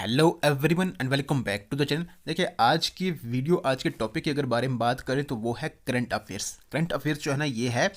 Hello everyone and welcome back to the channel. देखिए आज की वीडियो, आज के टॉपिक की अगर बारे में बात करें तो वो है करंट अफेयर्स। करंट अफेयर्स जो है ना, ये है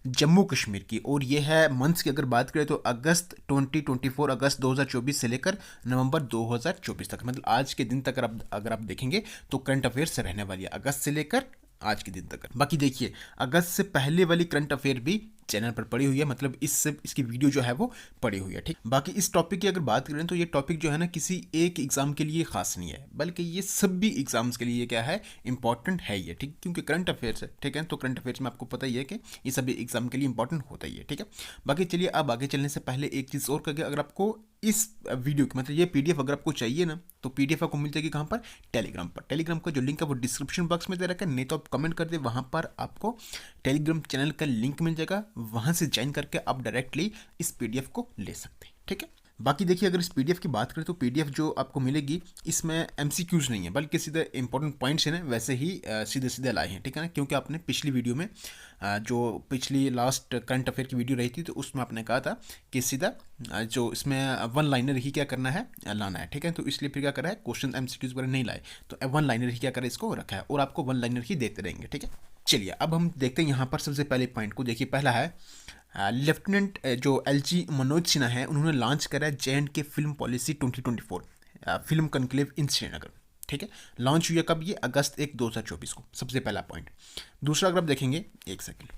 जम्मू कश्मीर की, और ये है मंथ्स की अगर बात करें तो अगस्त 2024, अगस्त 2024 से लेकर नवंबर 2024 तक, मतलब आज के दिन तक अगर आप देखेंगे तो करंट अफेयर्स रहने वाली है अगस्त से लेकर आज के दिन तक। बाकी देखिए, अगस्त से पहले वाली करंट अफेयर भी चैनल पर पड़ी हुई है, मतलब इसकी वीडियो जो है वो पड़ी हुई है। ठीक, बाकी इस टॉपिक की अगर बात करें तो ये टॉपिक जो है ना किसी एक एग्जाम के लिए खास नहीं है, बल्कि ये सभी एग्जाम्स के लिए क्या है, इंपॉर्टेंट है ये। ठीक, क्योंकि करंट अफेयर्स है। ठीक है, तो करंट अफेयर्स में आपको पता ही है कि ये सभी एग्जाम के लिए इंपॉर्टेंट होता ही है। ठीक है, बाकी चलिए अब आगे चलने से पहले एक चीज़ और करके, अगर आपको इस वीडियो की, मतलब ये पीडीएफ अगर आपको चाहिए ना, तो पीडीएफ आपको मिल जाएगी कहाँ पर, टेलीग्राम पर। टेलीग्राम का जो लिंक है वो डिस्क्रिप्शन बॉक्स में दे रखा है, नहीं तो आप कमेंट कर दे, वहाँ पर आपको टेलीग्राम चैनल का लिंक मिल जाएगा, वहाँ से ज्वाइन करके आप डायरेक्टली इस पीडीएफ को ले सकते हैं। ठीक है, बाकी देखिए अगर इस पीडीएफ की बात करें तो पीडीएफ जो आपको मिलेगी इसमें एमसीक्यूज नहीं है, बल्कि सीधे इंपॉर्टेंट पॉइंट्स हैं ना वैसे ही सीधे सीधे लाए हैं। ठीक है ना, क्योंकि आपने पिछली वीडियो में जो पिछली लास्ट करंट अफेयर की वीडियो रही थी तो उसमें आपने कहा था कि सीधा जो इसमें वन लाइनर ही क्या करना है, लाना है। ठीक है, तो इसलिए फिर क्या करा है, क्वेश्चन एमसीक्यूज वगैरह नहीं लाए, तो वन लाइनर ही क्या करा, इसको रखा है और आपको वन लाइनर ही देते रहेंगे। ठीक है, चलिए अब हम देखते हैं यहाँ पर सबसे पहले पॉइंट को। देखिए पहला है लेफ्टिनेंट जो एलजी मनोज सिन्हा है, उन्होंने लॉन्च करा JNK film policy 2024 film conclave in Srinagar. ठीक है, लॉन्च हुई है कब, ये अगस्त 1 2024 को, सबसे पहला पॉइंट। दूसरा अगर आप देखेंगे, एक सेकंड,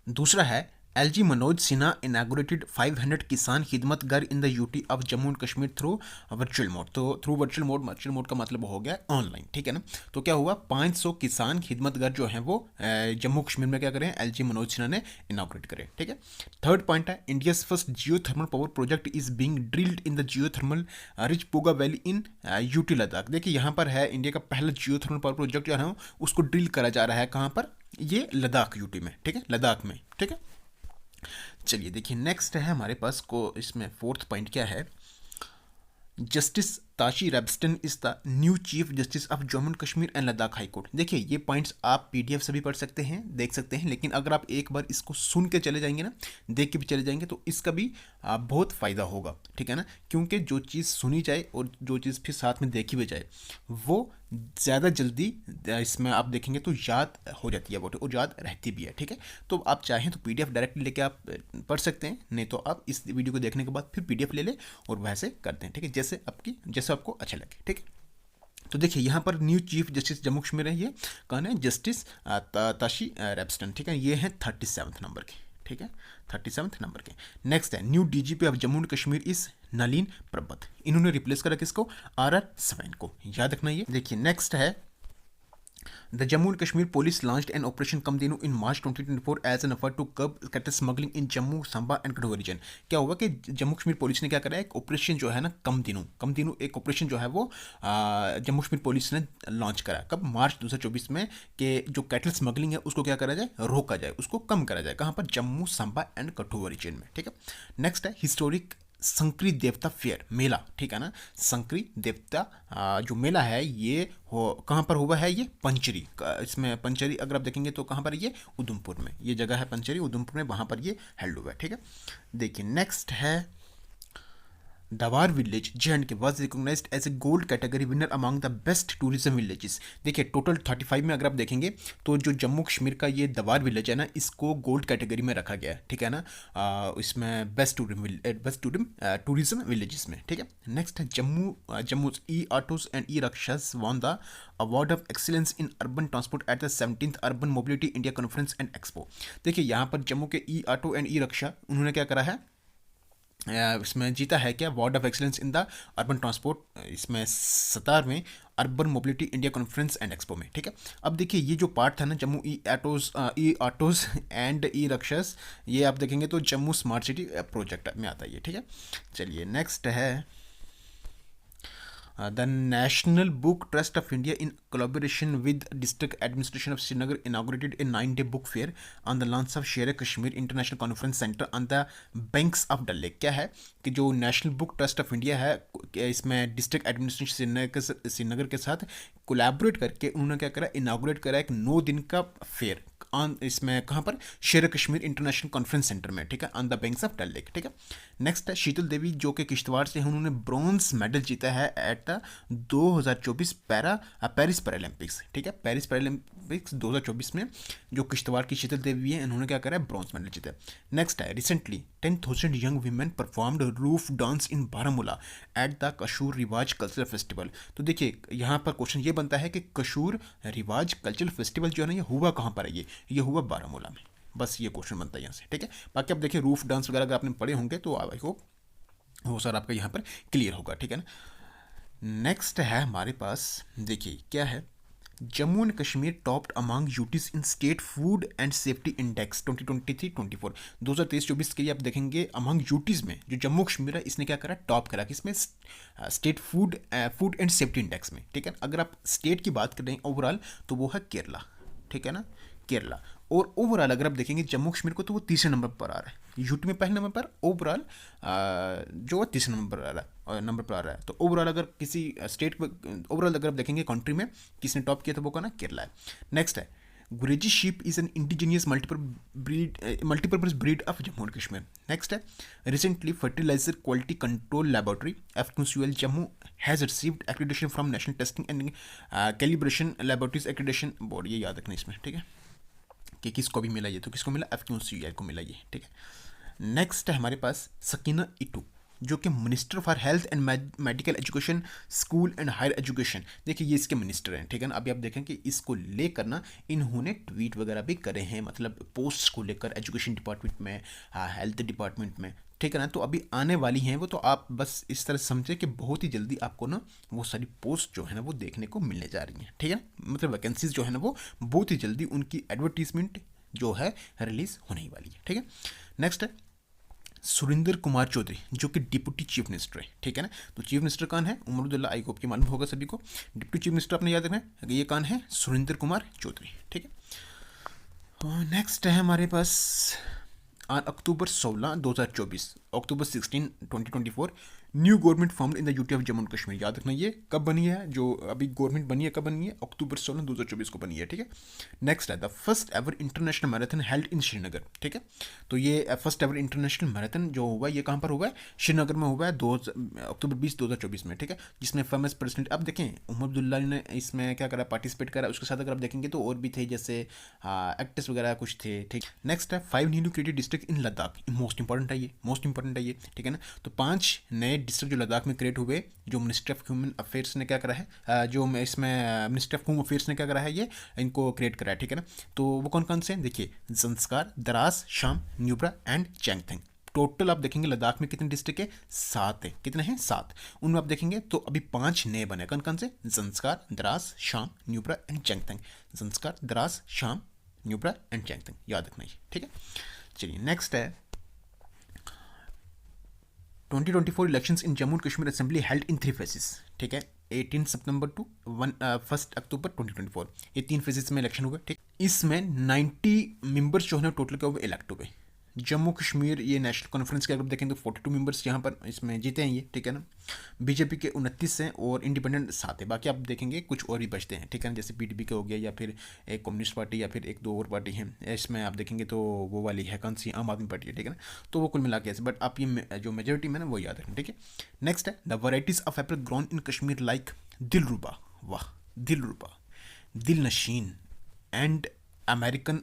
दूसरा है एलजी मनोज सिन्हा इनागुरेटेड 500 किसान खिदमत घर इन the UT of Jammu and Kashmir through virtual mode. तो थ्रू वर्चुअल मोड का मतलब हो गया ऑनलाइन। ठीक है ना, तो क्या हुआ, 500 किसान खिदमत घर जो हैं वो जम्मू कश्मीर में क्या करें, एलजी मनोज सिन्हा ने इनागुरेट करें। ठीक है, थर्ड पॉइंट है India's first Jio thermal power project is being drilled in the Jio thermal rich Puga valley in UT Ladakh. देखिए यहाँ पर है इंडिया का पहला जियो थर्मल पावर प्रोजेक्ट जो है उसको ड्रिल करा जा रहा है, कहाँ पर, ये लद्दाख यूटी में। ठीक है, लद्दाख में। ठीक है, चलिए देखिए नेक्स्ट है हमारे पास को, इसमें फोर्थ पॉइंट क्या है, justice Tashi Rabstan is the new chief justice of Jammu and Kashmir and Ladakh high court. देखिए ये पॉइंट्स आप पीडीएफ से भी पढ़ सकते हैं, देख सकते हैं, लेकिन अगर आप एक बार इसको सुन के चले जाएंगे ना, देख के भी चले जाएंगे, तो इसका भी बहुत फ़ायदा होगा। ठीक है ना, क्योंकि जो चीज़ सुनी जाए और जो चीज़ फिर साथ में देखी भी जाए वो ज़्यादा जल्दी इसमें आप देखेंगे तो याद हो जाती है वो, और याद रहती भी है। ठीक है, तो आप चाहें तो पीडीएफ डायरेक्टली लेके आप पढ़ सकते हैं, नहीं तो आप इस वीडियो को देखने के बाद फिर पीडीएफ ले लें और वैसे करते हैं। ठीक है, जैसे आपको अच्छा लगे। ठीक है, तो देखिए यहाँ पर new chief justice Jammu Kashmir है, ये कौन है, जस्टिस ताशी रेब्स्टन। ठीक है, ये हैं 37 नंबर के। ठीक है, 37 नंबर के। नेक्स्ट है new DGP of Jammu and Kashmir इस नलीन प्रबत। इन्होंने रिप्लेस करा किसको, RR स्वैन को, याद रखना ये। देखिए नेक्स्ट है the Jammu and Kashmir police launched an operation Kamdhenu in March 2024 as an effort to curb cattle smuggling in Jammu, Samba and Kathua region. क्या होगा कि जम्मू कश्मीर पुलिस ने क्या करा है, एक ऑपरेशन जो है ना कमदिनू एक ऑपरेशन जो है वो जम्मू कश्मीर पुलिस ने लॉन्च करा, कब, मार्च 2024 में, कि जो कैटल स्मगलिंग है उसको क्या करा जाए, रोका जाए, उसको कम करा जाए, कहाँ पर, जम्मू, सांबा एंड कठुआ रीजन में। ठीक है, नेक्स्ट है हिस्टोरिक संक्री देवता फेयर मेला। ठीक है ना, संक्री देवता जो मेला है ये कहाँ पर हुआ है, ये पंचरी, इसमें पंचरी अगर आप देखेंगे तो कहाँ पर, ये उधमपुर में, ये जगह है पंचरी उधमपुर में, वहाँ पर ये हेल्ड हुआ है। ठीक है, देखिए नेक्स्ट है Dawar village JNK was recognized as a gold category winner among the best tourism villages. देखिए टोटल 35 में अगर आप देखेंगे तो जो जम्मू कश्मीर का ये दवार विलेज है ना, इसको गोल्ड कैटेगरी में रखा गया है। ठीक है ना, इसमें बेस्ट टूरिज्म विलेजेस में। ठीक है, नेक्स्ट है Jammu e autos and e rickshaws won the award of excellence in urban transport at the 17th urban mobility India conference and expo. देखिए यहाँ पर जम्मू के ई ऑटो एंड ई रक्षा उन्होंने क्या करा है, इसमें जीता है क्या, award of excellence in the urban transport, इसमें 17वें urban mobility India conference and expo में। ठीक है, अब देखिए ये जो पार्ट था ना, Jammu e autos and e रक्षास, ये आप देखेंगे तो जम्मू स्मार्ट सिटी प्रोजेक्ट में आता है ये। ठीक है, चलिए नेक्स्ट है the National Book Trust of India, in collaboration with District Administration of Srinagar, inaugurated a 9-day book fair on the launch of Sher Kashmir International Conference Center on the banks of Dal Lake। क्या है कि जो national book trust of India है, इसमें district administration Srinagar के साथ collaborate करके उन्होंने क्या करा, इनागुरेट करा एक 9 दिन का फेयर, ऑन इसमें कहाँ पर, शेर कश्मीर इंटरनेशनल कॉन्फ्रेंस सेंटर में, ठीक है, on the banks of Dal lake, ठीक है। नेक्स्ट है शीतल देवी जो कि किश्तवाड़ से हैं, उन्होंने ब्रॉन्ज मेडल जीता है एट द 2024 पेरिस पैरालंपिक्स, ठीक है, पेरिस पैरालंपिक्स 2024 में जो किश्तवाड़ की शीतल देवी है इन्होंने क्या करा है, ब्रॉन्ज मेडल जीता है। नेक्स्ट है recently 10,000 young women performed Rouf dance in Baramulla at the Kashur Riwaj cultural festival. तो देखिए यहाँ पर क्वेश्चन ये बनता है कि कशूर रिवाज कल्चरल फेस्टिवल जो है ना ये हुआ कहाँ पर है, ये हुआ बारामूला में। बस ये क्वेश्चन बनता है यहाँ से, ठीक है। बाकी आप देखिए रूफ डांस वगैरह अगर आपने पढ़े होंगे तो आई होप वो सर आपका यहाँ पर क्लियर होगा, ठीक है ना। नेक्स्ट है हमारे पास, देखिए क्या है, Jammu and Kashmir topped among UTs in state food and safety index 2023-24, 2023-24 के लिए आप देखेंगे अमंग यूटीज में जो जम्मू कश्मीर है इसने क्या करा, टॉप करा किसमें, state food and safety index में, ठीक है। अगर आप स्टेट की बात करें ओवरऑल तो वो है केरला, ठीक है ना, केरला। और ओवरऑल अगर आप देखेंगे जम्मू कश्मीर को तो वो तीसरे नंबर पर आ रहा है, यूटी में पहले नंबर पर, ओवरऑल जो तीसरे नंबर पर आ रहा है तो ओवरऑल अगर किसी स्टेट ओवरऑल अगर आप देखेंगे कंट्री में किसने टॉप किया तो वो कौन है, केरला है। नेक्स्ट है Gurezi sheep is an indigenous multipurpose breed of Jammu and Kashmir. Next है recently fertiliser quality control laboratory FQCL Jammu has received accreditation from national testing and calibration laboratories accreditation board, ये याद रखना इसमें, ठीक है, कि किसको भी मिला ये, तो किसको मिला, FQCL को मिला ये, ठीक है। नेक्स्ट है हमारे पास सकीना इटू जो कि minister for health and medical education school and higher education, देखिए ये इसके मिनिस्टर हैं, ठीक है ना। अभी आप देखें कि इसको लेकर ना इन्होंने ट्वीट वगैरह भी करे हैं, मतलब पोस्ट को लेकर एजुकेशन डिपार्टमेंट में, हेल्थ डिपार्टमेंट में, ठीक है ना। तो अभी आने वाली हैं वो, तो आप बस इस तरह समझे कि बहुत ही जल्दी आपको ना वो सारी पोस्ट जो है ना वो देखने को मिलने जा रही हैं, ठीक है, मतलब वैकेंसीज जो है ना वो बहुत ही जल्दी उनकी एडवर्टीजमेंट जो है रिलीज होने ही वाली है, ठीक है। नेक्स्ट है सुरेंद्र कुमार चौधरी जो कि डिप्टी चीफ मिनिस्टर है, ठीक है ना। तो चीफ मिनिस्टर कौन है, उमर अब्दुल्ला, आई होप की मालूम होगा सभी को। डिप्टी चीफ मिनिस्टर आपने याद रखना है, ये कौन है, सुरेंद्र कुमार चौधरी, ठीक है। नेक्स्ट है हमारे पास अक्टूबर 16 2024, अक्टूबर 16 2024 new government formed in the UT of Jammu and Kashmir, याद रखना ये कब बनी है, जो अभी गवर्नमेंट बनी है कब बनी है, अक्टूबर 16 2024 को बनी है, ठीक है। नेक्स्ट है the first ever international marathon held in Srinagar, ठीक है। तो ये फर्स्ट एवर इंटरनेशनल मैराथन जो हुआ है ये कहाँ पर हुआ है, श्रीनगर में हुआ है अक्टूबर 20 2024 में, ठीक है, जिसमें फेमस प्रेसिडेंट आप देखें उमर अब्दुल्ला ने इसमें क्या करा, पार्टिसिपेट करा। उसके साथ अगर आप देखेंगे तो और भी थे, जैसे एक्टर्स वगैरह कुछ थे, ठीक। नेक्स्ट है 5 new created district in Ladakh, most important है ये, मोस्ट इंपॉर्टेंट है ये, ठीक है ना। तो 5 नए डिस्ट्रिक्ट जो लद्दाख में क्रिएट हुए, जो मिनिस्ट्री ऑफ ह्यूमन अफेयर्स ने क्या करा है, जो इसमें मिनिस्ट्री ऑफ होम अफेयर्स ने क्या करा है, ये इनको क्रिएट करा है, ठीक है ना। तो वो कौन कौन से हैं, देखिए जंस्कार, द्रास, शाम, न्यूब्रा एंड चैंगथंग। टोटल आप देखेंगे लद्दाख में कितने डिस्ट्रिक्ट है, 7 है, कितने हैं 7। उनमें आप देखेंगे तो अभी 5 नए बने, कौन कौन से, जंस्कार, द्रास, शाम, न्यूब्रा एंड चैंगथंग, जंस्कार, द्रास, शाम, न्यूब्रा एंड चैंगथंग, याद रखना ये, ठीक है। चलिए नेक्स्ट है 2024 elections in Jammu and Kashmir assembly held in 3 phases, ठीक है, 18 सितंबर टू 1 अक्टूबर 2024, ये 3 फेजेस में इलेक्शन हुए, ठीक। इसमें 90 मेंबर्स जो है टोटल क्या हुए, इलेक्ट हुए। जम्मू कश्मीर ये नेशनल कॉन्फ्रेंस के अगर देखें तो 42 मेंबर्स यहाँ पर इसमें जीते हैं ये, ठीक है ना। बीजेपी के 29 हैं और इंडिपेंडेंट 7 है, बाकी आप देखेंगे कुछ और भी बचते हैं, ठीक है ना, जैसे PDP का हो गया या फिर एक कम्युनिस्ट पार्टी या फिर 1-2 और पार्टी हैं। इसमें आप देखेंगे तो वो वाली है कौन सी, आम आदमी पार्टी है, ठीक है ना। तो वो कुल मिला के ऐसे, बट आप ये जो मेजोरिटी में ना वो याद रखें, ठीक है। नेक्स्ट है the varieties of apple grown in Kashmir like Dilruba, वाह Dilruba, Dil Nasheen and American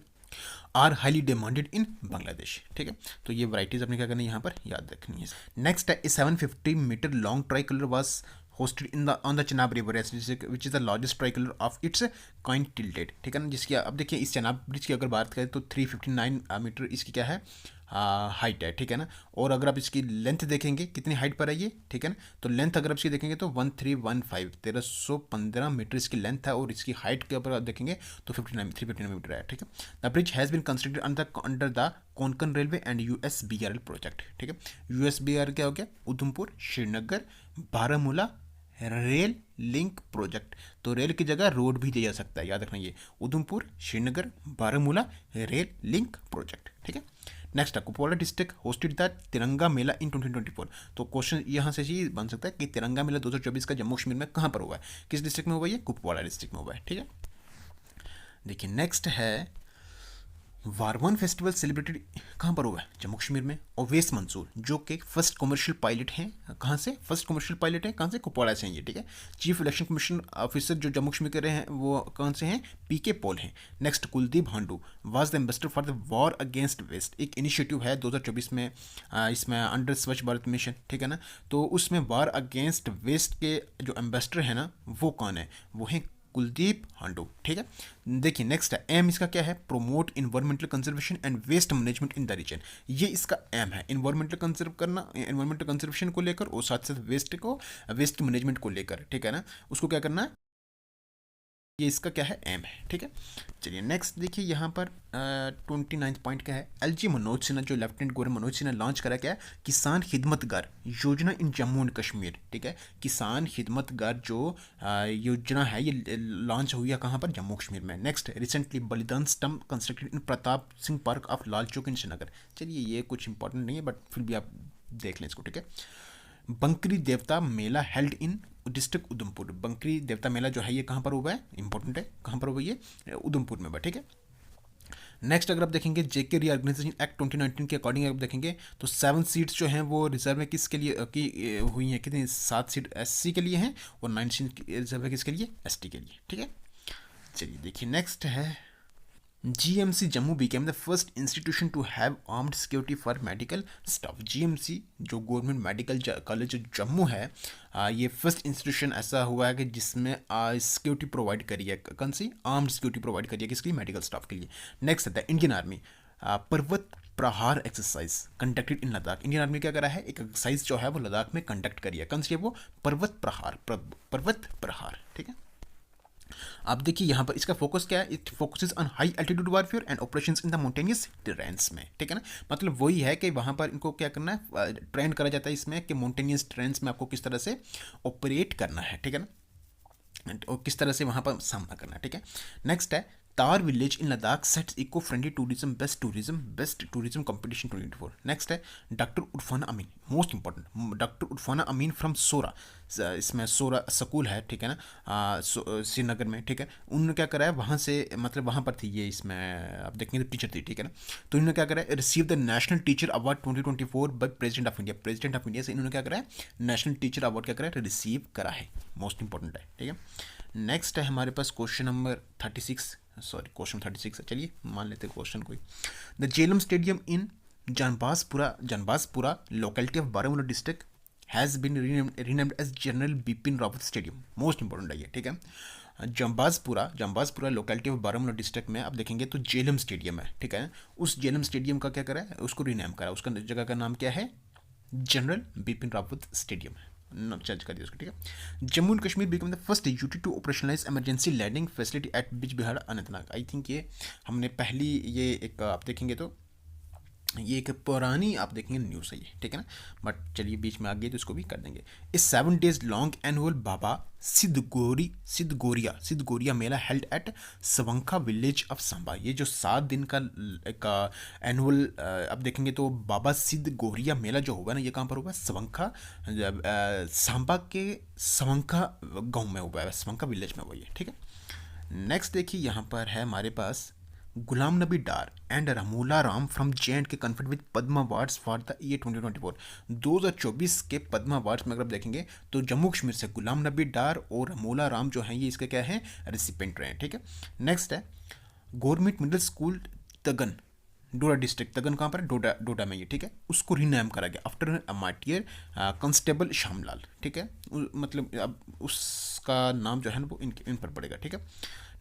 are highly demanded in Bangladesh, ठीक है। तो ये वराइटीज़ अपने क्या करनी है यहाँ पर याद रखनी है। नेक्स्ट है 750 metre long tricolour was hosted in the on the Chenab River which is the largest tricolor of its kind till date, ठीक है ना। जिसकी अब देखिए इस चेनाब ब्रिज की अगर बात करें तो 359 मीटर इसकी क्या है हाइट है, ठीक है ना। और अगर आप इसकी लेंथ देखेंगे कितनी हाइट पर है ये, ठीक है ना। तो लेंथ अगर आप इसकी देखेंगे तो 1315 मीटर इसकी लेंथ है और इसकी हाइट के ऊपर आप देखेंगे तो 359 मीटर है, ठीक है। The bridge has been constructed under the Konkan railway and USBRL project, ठीक है। USBRL क्या हो गया, Udhampur Srinagar Baramulla rail link project. तो रेल की जगह रोड भी दिया जा सकता है, याद रखना ये, Udhampur Srinagar Baramulla rail link project, ठीक है। नेक्स्ट है कुपवाड़ा डिस्ट्रिक्ट होस्टेड द तिरंगा मेला इन 2024। तो क्वेश्चन यहाँ से ये बन सकता है कि तिरंगा मेला 2024 का जम्मू कश्मीर में कहाँ पर हुआ है, किस डिस्ट्रिक्ट में हुआ है, ये कुपवाड़ा डिस्ट्रिक्ट में हुआ है, ठीक है। देखिए नेक्स्ट है वारवान फेस्टिवल सेलिब्रेटेड कहाँ पर हुआ है? जम्मू कश्मीर में। ओवैस मंसूर जो कि फर्स्ट कमर्शियल पायलट हैं, कहाँ से फर्स्ट कमर्शियल पायलट हैं, कहाँ से? कुपवाड़ा से हैं ये, ठीक है। चीफ इलेक्शन कमीशन ऑफिसर जो जम्मू कश्मीर के रहे हैं वो कौन से हैं? पीके पॉल हैं। Next Kuldeep हांडू was the ambassador for the war against West, एक इनिशिएटिव है 2024 में, इसमें अंडर स्वच्छ भारत मिशन, ठीक है ना। तो उसमें वॉर अगेंस्ट वेस्ट के जो एम्बेसडर है ना वो कौन है? वो हैं कुलदीप हांडू, ठीक है। देखिए नेक्स्ट है, एम इसका क्या है? Promote environmental conservation and waste management in the region, ये इसका एम है, इन्वायरमेंटल कंजर्व करना, इन्वायरमेंटल कंजर्वेशन को लेकर और साथ साथ वेस्ट की मैनेजमेंट को लेकर, ठीक है ना, उसको क्या करना है, ये इसका क्या है? एम है, ठीक है। चलिए नेक्स्ट देखिए यहाँ पर 29 पॉइंट क्या है? एलजी मनोज सिन्हा जो lieutenant governor Manoj Sinha launch करा क्या है? किसान खिदमतगार योजना इन जम्मू एंड कश्मीर, ठीक है। किसान खिदमतगार जो योजना है ये लॉन्च हुई है कहाँ पर? जम्मू कश्मीर में। Next recently Balidan Stambh constructed in Pratap Singh park of Lal Chowk in Srinagar. चलिए ये कुछ इंपॉर्टेंट नहीं है बट फिर भी आप देख लें इसको, ठीक है। बंकरी देवता मेला हेल्ड इन डिस्ट्रिक्ट उधमपुर, बंकरी देवता मेला जो है ये कहाँ पर हुआ है? इंपॉर्टेंट है, कहाँ पर हुआ? ये उधमपुर में हुआ, ठीक है। नेक्स्ट अगर आप देखेंगे जेके रीऑर्गेनाइजेशन एक्ट 2019 के अकॉर्डिंग आप देखेंगे तो 7 सीट्स जो हैं वो रिजर्व में किसके लिए की हुई हैं? कितनी? 7 सीट एससी के लिए हैं और 9 सीट रिजर्व है किसके लिए? एसटी के लिए, ठीक है। चलिए देखिए नेक्स्ट है, GMC Jammu became the first institution to have armed security for medical staff। GMC जो गवर्नमेंट मेडिकल कॉलेज जम्मू है, ये फर्स्ट इंस्टीट्यूशन ऐसा हुआ है कि जिसमें सिक्योरिटी प्रोवाइड करी है, कौन सी? आर्म्ड सिक्योरिटी प्रोवाइड करी है किसके लिए? मेडिकल स्टाफ के लिए। नेक्स्ट है द इंडियन आर्मी पर्वत प्रहार exercise conducted in Ladakh, Indian army क्या करा है? एक एक्सरसाइज जो है वो लद्दाख में कंडक्ट करी है, कौन सी है वो? पर्वत प्रहार, पर्वत प्रहार, ठीक है। अब देखिए यहाँ पर इसका फोकस क्या है? It focuses on high altitude warfare and operations in the mountainous terrains में, ठीक है ना। मतलब वही है कि वहाँ पर इनको क्या करना है? ट्रेन करा जाता है इसमें कि माउंटेनियस टेरेन्स में आपको किस तरह से ऑपरेट करना है, ठीक है ना, और किस तरह से वहाँ पर सामना करना है, ठीक है। नेक्स्ट है Tar village in Ladakh sets eco friendly best tourism competition 2024। Next है doctor Urfana Amin, most important, doctor Urfana Amin from Sora, इसमें सोरा स्कूल है, ठीक है ना, श्रीनगर में, ठीक है। उन्होंने क्या करा है वहाँ से, मतलब वहाँ पर थी ये, इसमें आप देखेंगे तो टीचर थी, ठीक है ना। तो इन्होंने क्या करा है? Receive the national teacher award 2024 by president of India, president of India से इन्होंने क्या करा है? नेशनल टीचर अवार्ड क्या करा है? रिसीव करा है, मोस्ट इंपॉर्टेंट है, ठीक है। नेक्स्ट है हमारे पास क्वेश्चन नंबर 36, सॉरी क्वेश्चन 36 है, चलिए मान लेते हैं क्वेश्चन कोई। The Jhelum stadium in Janbazpura locality of Baramulla district has been renamed as general Bipin Rawat stadium, most important है ये, ठीक है। Janbazpura locality of Baramulla district में आप देखेंगे तो जेलम स्टेडियम है, ठीक है। उस जेलम स्टेडियम का क्या करा है? उसको रीनेम करा, उसका जगह का नाम क्या है? जनरल बिपिन रावत स्टेडियम है, चेंज कर दिया उसको, ठीक है। Jammu and Kashmir become the first UT to operationalise emergency landing facility at Bijbehara Anantnag. I think ये हमने पहली, ये एक आप देखेंगे तो ये एक पुरानी आप देखेंगे न्यूज़ है ये, ठीक है ना, बट चलिए बीच में आ गई तो इसको भी कर देंगे। इस 7 days long annual Baba Siddhgoria Mela held at Sawankha village of Samba, ये जो 7 दिन का एक एनुअल आप देखेंगे तो बाबा सिद्धगोरिया मेला जो होगा ना, ये कहाँ पर होगा? सवंखा, सांबा के सवंखा गाँव में हुआ है, सवंखा विलेज में हुआ है, ठीक है। नेक्स्ट देखिए यहाँ पर है हमारे पास गुलाम नबी डार एंड रमूला राम फ्रॉम जे के conferred with Padma awards for the year 2024। 2024 के पद्मा अवार्ड्स में अगर आप देखेंगे तो जम्मू कश्मीर से गुलाम नबी डार और रमूला राम जो हैं ये इसके क्या है? रिसिपेंट रहे हैं, ठीक है। नेक्स्ट है गवर्नमेंट मिडिल स्कूल तगन, डोडा डिस्ट्रिक्ट, तगन कहाँ पर? डोडा में ये, ठीक है। उसको रीनेम करा गया आफ्टर मार्टियर कांस्टेबल श्यामलाल, ठीक है। मतलब अब उसका नाम जो है ना वो इन पर पड़ेगा, ठीक है।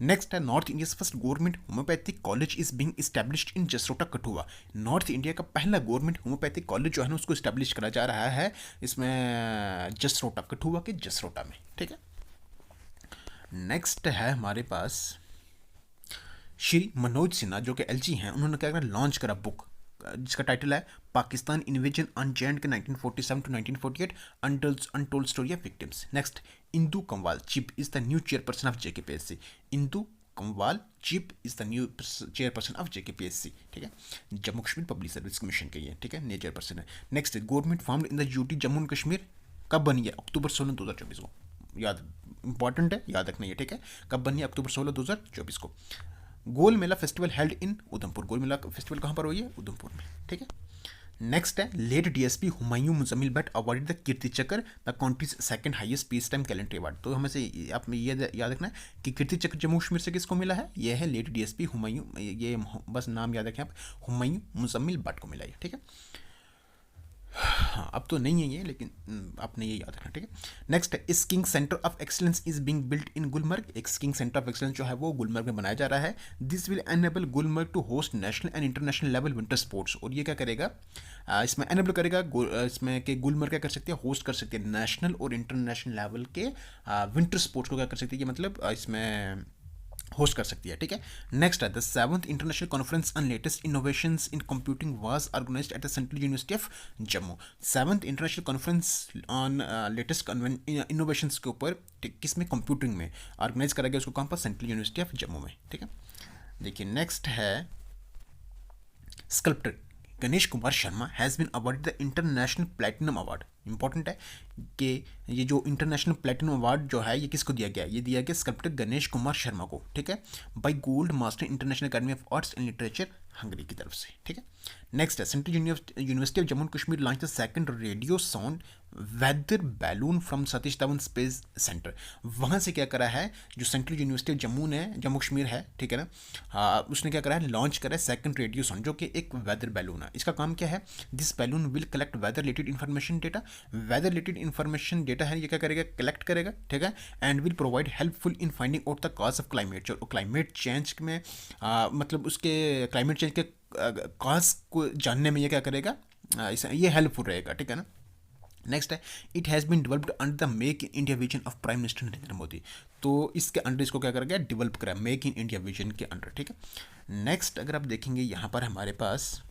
नेक्स्ट है north India first government homeopathic college is being established in Jasrota Kathua, north India का पहला गवर्नमेंट होम्योपैथिक कॉलेज जो है ना उसको इस्टेब्लिश करा जा रहा है इसमें जसरोटा, कठुआ के जसरोटा में, ठीक है। नेक्स्ट है हमारे पास श्री मनोज सिन्हा जो कि एलजी हैं, उन्होंने क्या करा? लॉन्च करा बुक जिसका टाइटल है Pakistan invasion on J and K 1947 to 1948 untold story of victims. Next Indu Kanwal chief is the new chairperson of JKPSC, Indu Kanwal chief is the new chairperson of JKPSC, ठीक है। Jammu Kashmir public service commission के ये, ठीक है, नए चेयरपर्सन है। Next government formed in the UT Jammu and Kashmir कब बनी है? अक्टूबर 16 2024 को, याद इंपॉर्टेंट है, याद रखना है, ठीक है। कब बनी है? अक्टूबर 16 2024 को। Gol Mela festival held in Udhampur, Gol Mela festival कहाँ पर हुई है? उधमपुर में, ठीक है। नेक्स्ट है late DSP Humayun Muzammil Bhat awarded the Kirti Chakra, the country's second highest peace time calendar award. तो हमें से आप ये याद रखना है कि कीर्ति चक्र जम्मू कश्मीर से किसको मिला है? ये है लेट डीएसपी हुमायूं, ये बस नाम याद रखें आप, हुमायूं मुजम्मिल भट्ट को मिला है, ठीक है। हाँ, अब तो नहीं है ये, लेकिन आपने ये याद रखना, ठीक है। नेक्स्ट है skiing centre of excellence is being built in Gulmarg, एक स्कीइंग सेंटर ऑफ एक्सीलेंस जो है वो गुलमर्ग में बनाया जा रहा है। This will enable Gulmarg to host national and international level winter sports, और ये क्या करेगा? इसमें एनेबल करेगा इसमें कि गुलमर्ग क्या कर सकती है? होस्ट कर सकती है नेशनल और इंटरनेशनल लेवल के विंटर स्पोर्ट्स को क्या कर सकती है? ये मतलब इसमें होस्ट कर सकती है, ठीक है। नेक्स्ट है the 7th international conference on latest innovations in computing was organised at the central university of Jammu. 7th international conference on latest innovations के ऊपर किस में? कंप्यूटिंग में ऑर्गेनाइज करा गया, उसको कहाँ पर? सेंट्रल यूनिवर्सिटी ऑफ जम्मू में, ठीक है। देखिए नेक्स्ट है sculptor Ganesh Kumar Sharma has been awarded the international platinum award. Important है कि ये जो इंटरनेशनल प्लेटिनम अवार्ड जो है ये किसको दिया गया? ये दिया गया स्कल्प्टर गणेश कुमार शर्मा को, ठीक है, by gold master international academy of arts and literature Hungary की तरफ से, ठीक है। नेक्स्ट है central university of Jammu and Kashmir launch the second radio sound weather balloon from Satish Dhawan space centre. वहाँ से क्या करा है जो सेंट्रल यूनिवर्सिटी ऑफ जम्मू ने, जम्मू कश्मीर है, ठीक है ना, उसने क्या करा है? लॉन्च करा है सेकंड रेडियो साउंड जो कि एक वेदर बैलून है। इसका काम क्या है? This balloon will collect weather related information data, weather related information data है ये क्या करेगा? कलेक्ट करेगा, ठीक है, and will provide helpful in finding out the cause of climate change. और क्लाइमेट चेंज में मतलब उसके क्लाइमेट चेंज के कॉज को जानने में ये क्या करेगा? ये हेल्पफुल रहेगा, ठीक है ना। नेक्स्ट है it has been developed under the make in India vision of prime minister Narendra Modi. तो इसके अंडर इसको क्या करा गया? डेवलप करा, मेक इन इंडिया विजन के अंडर, ठीक है। नेक्स्ट अगर आप देखेंगे यहाँ पर हमारे पास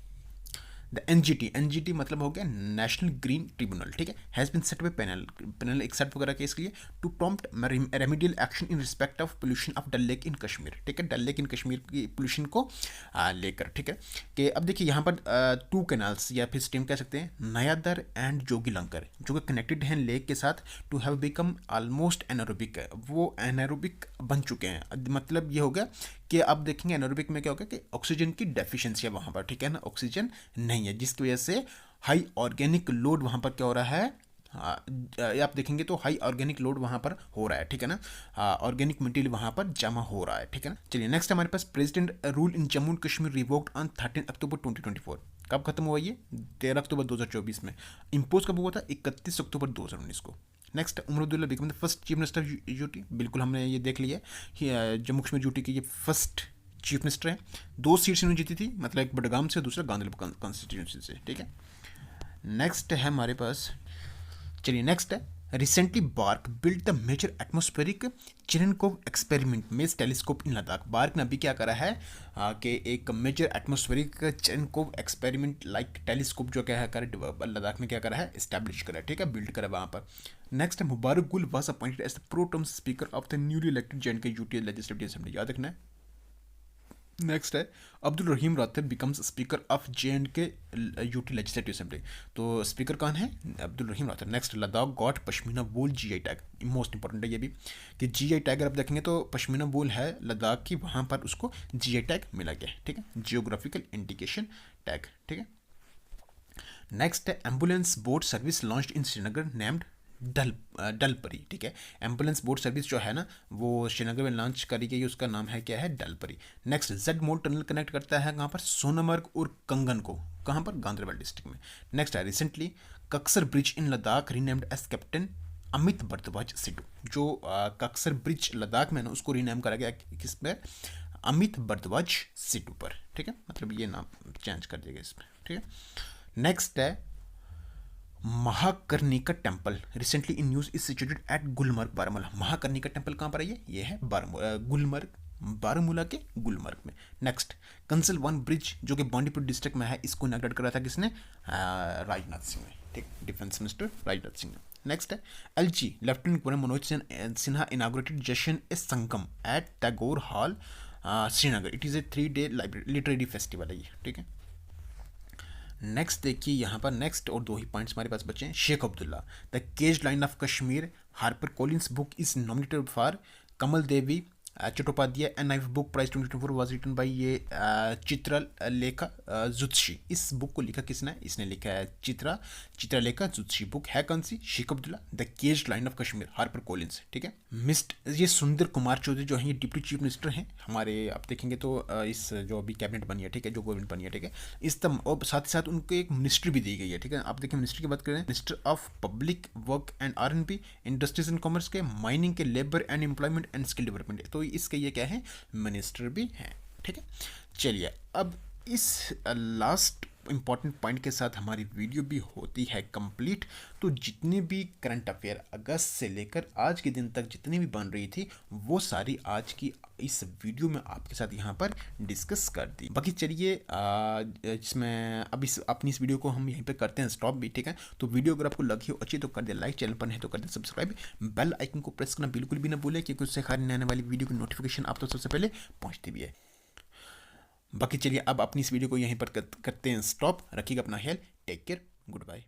द एनजीटी मतलब हो गया नेशनल ग्रीन ट्रिब्यूनल, ठीक है, has been set by panel एक सेट वगैरह के इसके लिए to prompt remedial action in respect of pollution of Dal lake in Kashmir, ठीक है, डल लेक इन कश्मीर की पोल्यूशन को लेकर, ठीक है। कि अब देखिए यहाँ पर 2 कैनाल्स या फिर स्ट्रीम कह सकते हैं नयादर एंड जोगी लंकर जो कि कनेक्टेड हैं लेक के साथ to have become almost anaerobic है, वो एनारोबिक बन चुके हैं। मतलब ये हो गया कि आप देखेंगे एनारोबिक में क्या होगा कि ऑक्सीजन की डेफिशिएंसी है वहाँ पर, ठीक है ना, ऑक्सीजन नहीं है, जिसकी वजह से हाई ऑर्गेनिक लोड वहाँ पर क्या हो रहा है? आप देखेंगे तो हाई ऑर्गेनिक लोड वहाँ पर हो रहा है, ठीक है ना, ऑर्गेनिक मटेरियल वहाँ पर जमा हो रहा है, ठीक है ना। चलिए नेक्स्ट हमारे पास president rule in Jammu and Kashmir revoked on 13 October 2024। कब खत्म हुआ ये? 13 अक्टूबर 2024 में। इम्पोज कब हुआ था? 31 अक्टूबर 2019 को। Next Omar Abdullah become the first chief minister of UT. बिल्कुल हमने ये देख लिया कि जम्मू कश्मीर यूटी के ये फर्स्ट चीफ मिनिस्टर हैं। 2 सीट्स इन्होंने जीती थी, मतलब एक बडगाम से दूसरा गांधीनगर कॉन्स्टिट्यूंसी से, ठीक है। नेक्स्ट है हमारे पास, चलिए नेक्स्ट है recently BARC built the major atmospheric Cherenkov experiment MACE telescope in Ladakh. BARC ने अभी क्या करा है कि एक major atmospheric Cherenkov experiment like telescope जो क्या है कर लद्दाख में क्या करा है? इस्टेब्लिश करा है, ठीक है, बिल्ड करा वहाँ पर। नेक्स्ट है Mubarak Gul was appointed as the pro term speaker of the newly elected J and K UT legislative assembly. याद रखना है। नेक्स्ट है Abdul Rahim Rather becomes speaker of J and K UT legislative assembly. तो स्पीकर कौन है? Abdul Rahim Rather. Next Ladakh got pashmina wool GI tag. Most important है ये भी कि जीआई टैग अगर आप देखेंगे तो पश्मीना वूल है लद्दाख की, वहाँ पर उसको जीआई टैग मिला गया, ठीक है, जियोग्राफिकल इंडिकेशन टैग, ठीक है। नेक्स्ट है ambulance boat service launched in Srinagar named Dalpari, ठीक है, एम्बुलेंस बोट सर्विस जो है ना वो श्रीनगर में लॉन्च करी गई, उसका नाम है क्या है? Dalpari. Next Z Morh tunnel connect करता है कहाँ पर? सोनमर्ग और कंगन को, कहाँ पर? गांधरबल डिस्ट्रिक्ट में। नेक्स्ट है recently Kaksar bridge in Ladakh renamed as captain Amit Bhardwaj Sidhu. जो कक्सर ब्रिज लद्दाख में ना उसको रीनेम करा गया किस पर? अमित भारद्वाज सिद्धू पर, ठीक है, मतलब ये नाम चेंज कर दिया गया इसमें, ठीक है। नेक्स्ट है Mahakarnika temple recently in news is situated at Gulmarg Baramulla. Mahakarnika temple कहाँ पर है? ये है गुलमर्ग, बारामूला के गुलमर्ग में। नेक्स्ट कंसल वन ब्रिज जो कि बांडीपुर डिस्ट्रिक्ट में है, इसको इनॉग्रेट करा था किसने? राजनाथ सिंह ने, ठीक, डिफेंस मिनिस्टर राजनाथ सिंह ने। नेक्स्ट है LG lieutenant governor Manoj Sinha inaugurated Jashn e Sangam at Tagore hall Srinagar. It is a 3-day literary festival है ये, ठीक है। नेक्स्ट देखिए यहाँ पर नेक्स्ट और 2 ही पॉइंट्स हमारे पास बचे हैं। Sheikh Abdullah the cage lion of Kashmir Harper Collins book is nominated for Kamal Devi Chattopadhyay and NIF book prize 2024 was written by ये चित्रलेखा जुत्शी। इस बुक को लिखा किसने? इसने लिखा है चित्रलेखा जुत्शी। बुक है कौन सी? Sheikh Abdullah, the caged lion of Kashmir, Harper Collins. ठीक है। ये सुंदर कुमार चौधरी जो है ये डिप्टी चीफ मिनिस्टर हैं हमारे। आप देखेंगे तो इस जो अभी कैबिनेट बनी है, ठीक है, जो गवर्नमेंट बनी है, ठीक है, इस तम और साथ ही साथ उनको एक मिनिस्ट्री भी दी गई है। ठीक है। आप देखिए मिनिस्ट्री की बात करें, minister of public work and R&B, industries and commerce के, माइनिंग के, labour and employment and skill development. तो इसके ये क्या है? मिनिस्टर भी हैं। ठीक है। चलिए अब इस लास्ट इंपॉर्टेंट पॉइंट के साथ हमारी वीडियो भी होती है कंप्लीट। तो जितने भी करंट अफेयर अगस्त से लेकर आज के दिन तक जितनी भी बन रही थी वो सारी आज की इस वीडियो में आपके साथ यहाँ पर डिस्कस कर दी। बाकी चलिए इसमें अब अपनी इस वीडियो को हम यहीं पे करते हैं स्टॉप भी। ठीक है। तो वीडियो अगर आपको लगी हो अच्छी तो कर दे लाइक, चैनल पर नहीं तो कर दे सब्सक्राइब, बेल आइकन को प्रेस करना बिल्कुल भी ना भूलें क्योंकि उससे हर आने वाली वीडियो की नोटिफिकेशन आप तो सबसे पहले पहुँचती भी है। बाकी चलिए अब अपनी इस वीडियो को यहीं पर करते हैं स्टॉप। रखिएगा अपना ख्याल। Take care. Good bye.